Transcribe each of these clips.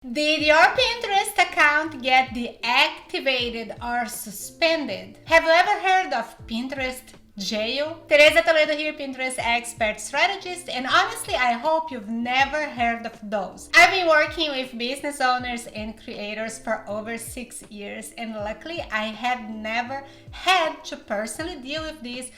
Did your Pinterest account get deactivated or suspended? Have you ever heard of Pinterest jail? Teresa Toledo here, Pinterest expert strategist, and honestly, I hope you've never heard of those. I've been working with business owners and creators for over 6 years, and luckily, I have never had to personally deal with this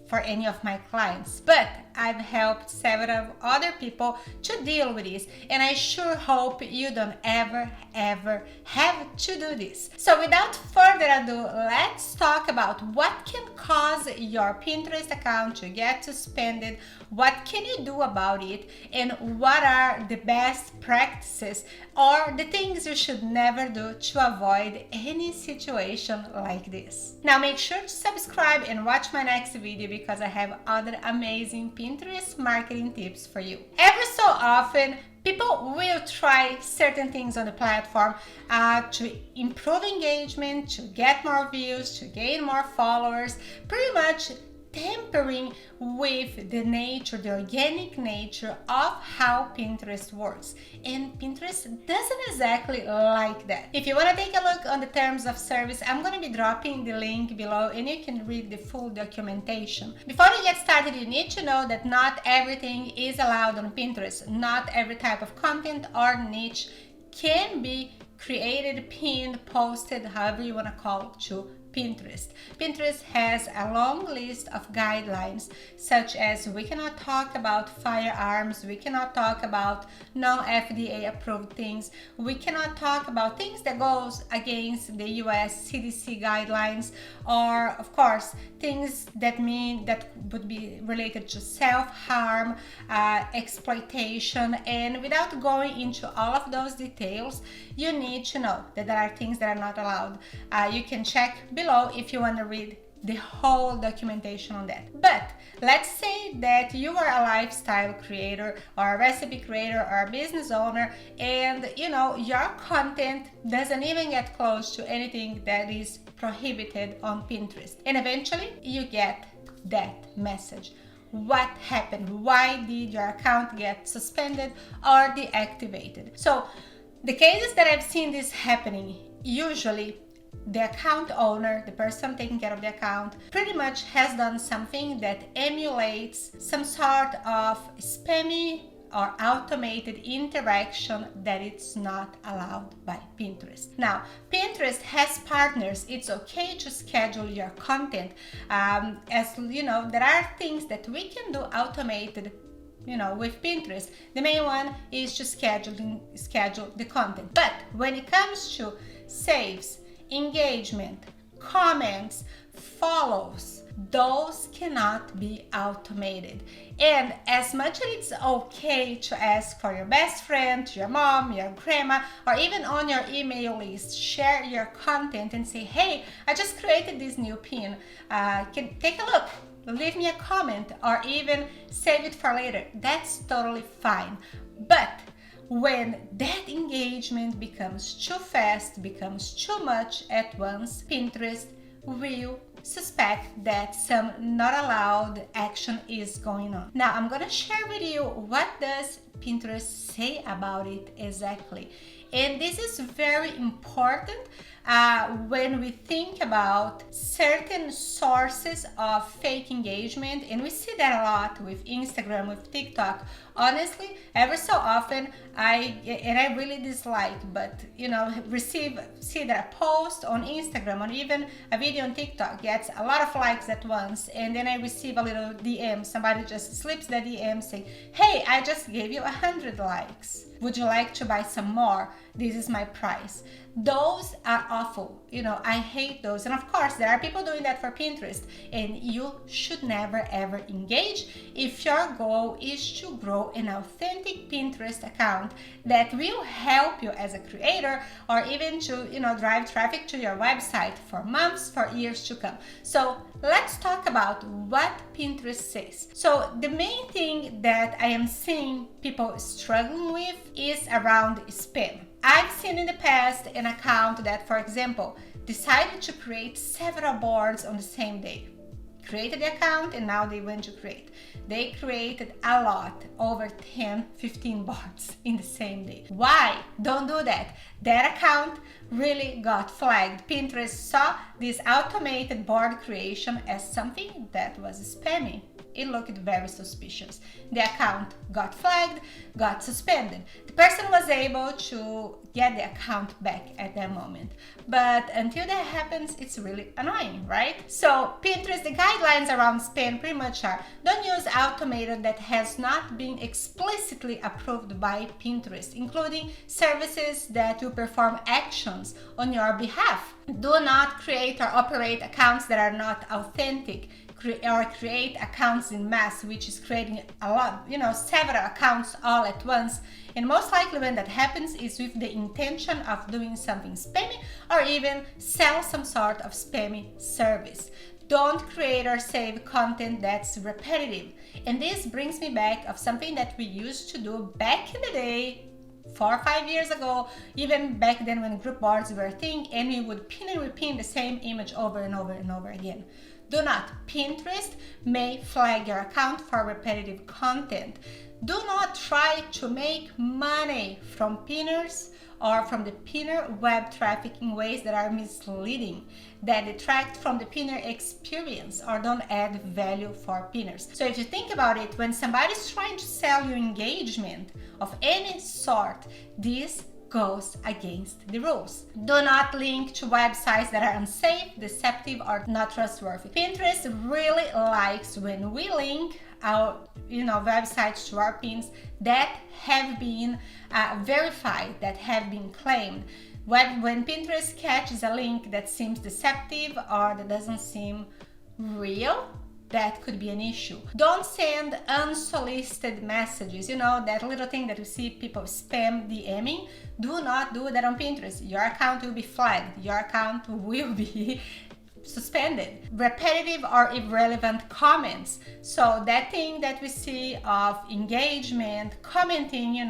for any of my clients, but I've helped several other people to deal with this, and I sure hope you don't ever have to do this. So without further ado, let's talk about what can cause your Pinterest account to get suspended, what can you do about it, and what are the best practices or the things you should never do to avoid any situation like this. Now make sure to subscribe and watch my next video because I have other amazing Pinterest marketing tips for you. Every so often, people will try certain things on the platform to improve engagement, to get more views, to gain more followers, pretty much tampering with the nature, the organic nature of how Pinterest works. And Pinterest doesn't exactly like that. If you want to take a look on the terms of service, I'm going to be dropping the link below and you can read the full documentation. Before we get started, you need to know that not everything is allowed on Pinterest. Not every type of content or niche can be created, pinned, posted, however you want to call it, to Pinterest. Pinterest has a long list of guidelines, such as we cannot talk about firearms, we cannot talk about non-FDA approved things, we cannot talk about things that goes against the US CDC guidelines, or of course things that would be related to self-harm, exploitation, and without going into all of those details, you need to know that there are things that are not allowed. You can check below if you want to read the whole documentation on that. But let's say that you are a lifestyle creator or a recipe creator or a business owner, and your content doesn't even get close to anything that is prohibited on Pinterest, and eventually you get that message. What happened? Why did your account get suspended or deactivated? So the cases that I've seen this happening, usually the account owner, the person taking care of the account, pretty much has done something that emulates some sort of spammy or automated interaction that it's not allowed by Pinterest. Now, Pinterest has partners. It's okay to schedule your content. As you know, there are things that we can do automated with Pinterest. The main one is to schedule the content. But when it comes to saves, engagement, comments, follows, those cannot be automated. And as much as it's okay to ask for your best friend, to your mom, your grandma, or even on your email list, share your content and say, hey, I just created this new pin. Can take a look. Leave me a comment or even save it for later. That's totally fine. But when that engagement becomes too fast, becomes too much at once, Pinterest will suspect that some not allowed action is going on. Now, I'm gonna share with you what does Pinterest say about it exactly. And this is very important when we think about certain sources of fake engagement, and we see that a lot with Instagram, with TikTok. Honestly, every so often I really dislike, but see that a post on Instagram or even a video on TikTok gets a lot of likes at once, and then I receive a little DM. Somebody just slips the DM saying, hey, I just gave you 100 likes. Would you like to buy some more? This is my price. Those are awful. I hate those. And of course, there are people doing that for Pinterest, and you should never ever engage if your goal is to grow an authentic Pinterest account that will help you as a creator, or even to drive traffic to your website for months, for years to come. So let's talk about what Pinterest says. So the main thing that I am seeing people struggling with is around spam. I've seen in the past an account that, for example, decided to create several boards on the same day. created the account and now they want to create. They created a lot, over 10, 15 bots in the same day. Why? Don't do that. That account really got flagged. Pinterest saw this automated board creation as something that was spammy. It looked very suspicious. The account got flagged, got suspended. The person was able to get the account back at that moment. But until that happens, it's really annoying, right? So Pinterest, the guidelines around spam pretty much are: don't use automated that has not been explicitly approved by Pinterest, including services that will perform actions on your behalf. Do not create or operate accounts that are not authentic, or create accounts in mass, which is creating a lot, several accounts all at once. And most likely when that happens is with the intention of doing something spammy or even sell some sort of spammy service. Don't create or save content that's repetitive. And this brings me back of something that we used to do back in the day, 4 or 5 years ago, even back then when group boards were a thing, and we would pin and repeat the same image over and over and over again. Do not. Pinterest may flag your account for repetitive content. Do not try to make money from pinners or from the pinner web traffic in ways that are misleading, that detract from the pinner experience or don't add value for pinners. So if you think about it, when somebody's trying to sell you engagement of any sort, this goes against the rules. Do not link to websites that are unsafe, deceptive, or not trustworthy. Pinterest really likes when we link our websites to our pins that have been verified, that have been claimed. When Pinterest catches a link that seems deceptive or that doesn't seem real, that could be an issue. Don't send unsolicited messages, that little thing that you see people spam DMing. Do not do that on Pinterest. Your account will be flagged. Your account will be suspended. Repetitive or irrelevant comments. So that thing that we see of engagement, commenting,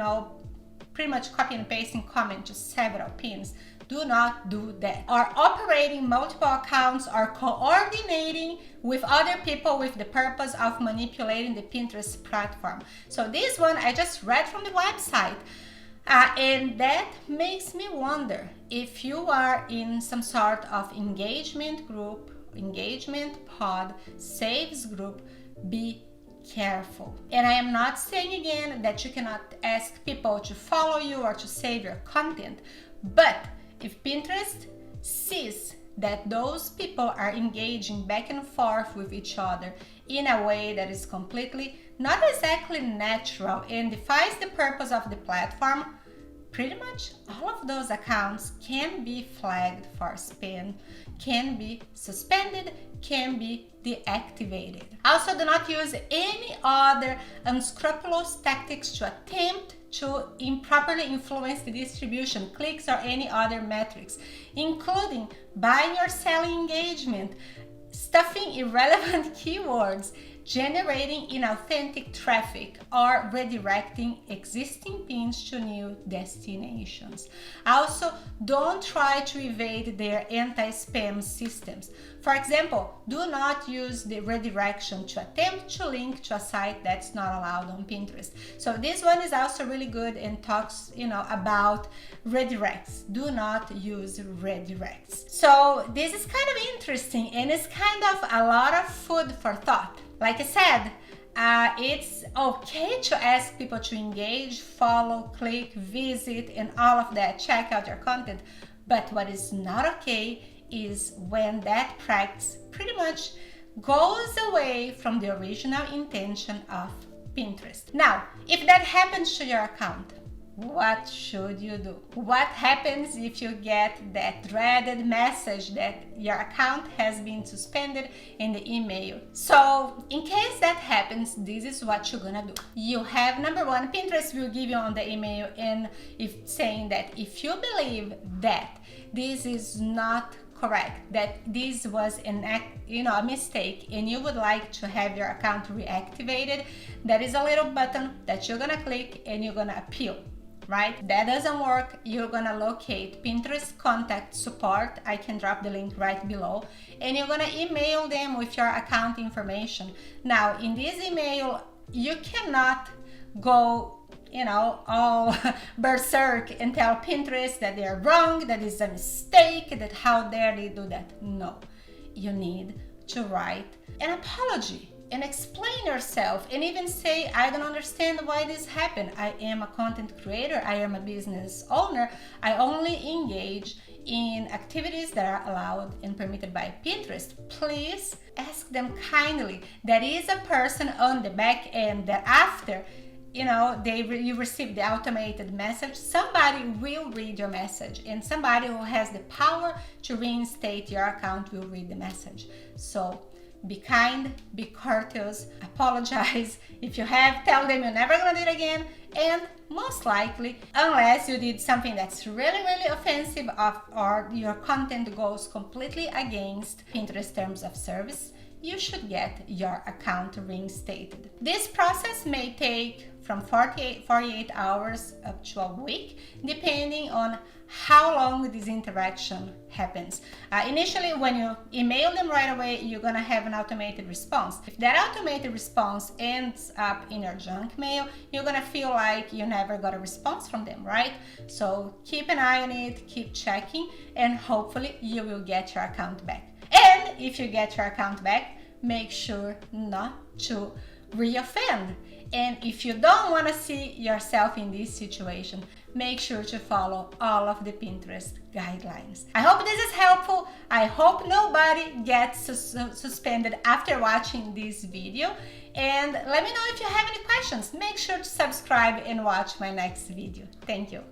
pretty much copy and pasting comment to several pins. Do not do that. Or operating multiple accounts or coordinating with other people with the purpose of manipulating the Pinterest platform. So this one I just read from the website. And that makes me wonder, if you are in some sort of engagement group, engagement pod, saves group, be careful. And I am not saying again that you cannot ask people to follow you or to save your content, but if Pinterest sees that those people are engaging back and forth with each other in a way that is completely not exactly natural and defies the purpose of the platform, pretty much all of those accounts can be flagged for spam, can be suspended, can be deactivated. Also, do not use any other unscrupulous tactics to attempt to improperly influence the distribution, clicks, or any other metrics, including buying or selling engagement, stuffing irrelevant keywords, generating inauthentic traffic, or redirecting existing pins to new destinations. Also, don't try to evade their anti-spam systems. For example, do not use the redirection to attempt to link to a site that's not allowed on Pinterest. So this one is also really good and talks, about redirects. Do not use redirects. So this is kind of interesting, and it's kind of a lot of food for thought. Like I said, it's okay to ask people to engage, follow, click, visit, and all of that, check out your content. But what is not okay is when that practice pretty much goes away from the original intention of Pinterest. Now, if that happens to your account, what should you do? What happens if you get that dreaded message that your account has been suspended in the email? So in case that happens, this is what you're gonna do. You have, number one, Pinterest will give you on the email and saying that if you believe that this is not correct, that this was a mistake, and you would like to have your account reactivated, there is a little button that you're gonna click and you're gonna appeal. right? That doesn't work. You're gonna locate Pinterest contact support. I can drop the link right below, and you're gonna email them with your account information. Now, in this email, you cannot go all berserk and tell Pinterest that they're wrong, that is a mistake, that how dare they do that. No, you need to write an apology and explain yourself, and even say, I don't understand why this happened. I am a content creator, I am a business owner, I only engage in activities that are allowed and permitted by Pinterest. Please ask them kindly. There is a person on the back end that after you receive the automated message, somebody will read your message, and somebody who has the power to reinstate your account will read the message. So be kind, be courteous, apologize. If you have, tell them you're never gonna do it again, and most likely, unless you did something that's really, really offensive or your content goes completely against Pinterest terms of service, you should get your account reinstated. This process may take from 48 hours up to a week, depending on how long this interaction happens. Initially, when you email them right away, you're gonna have an automated response. If that automated response ends up in your junk mail, you're gonna feel like you never got a response from them, right? So keep an eye on it, keep checking, and hopefully you will get your account back. And if you get your account back, make sure not to reoffend. And if you don't want to see yourself in this situation, make sure to follow all of the Pinterest guidelines. I hope this is helpful. I hope nobody gets suspended after watching this video. And let me know if you have any questions. Make sure to subscribe and watch my next video. Thank you.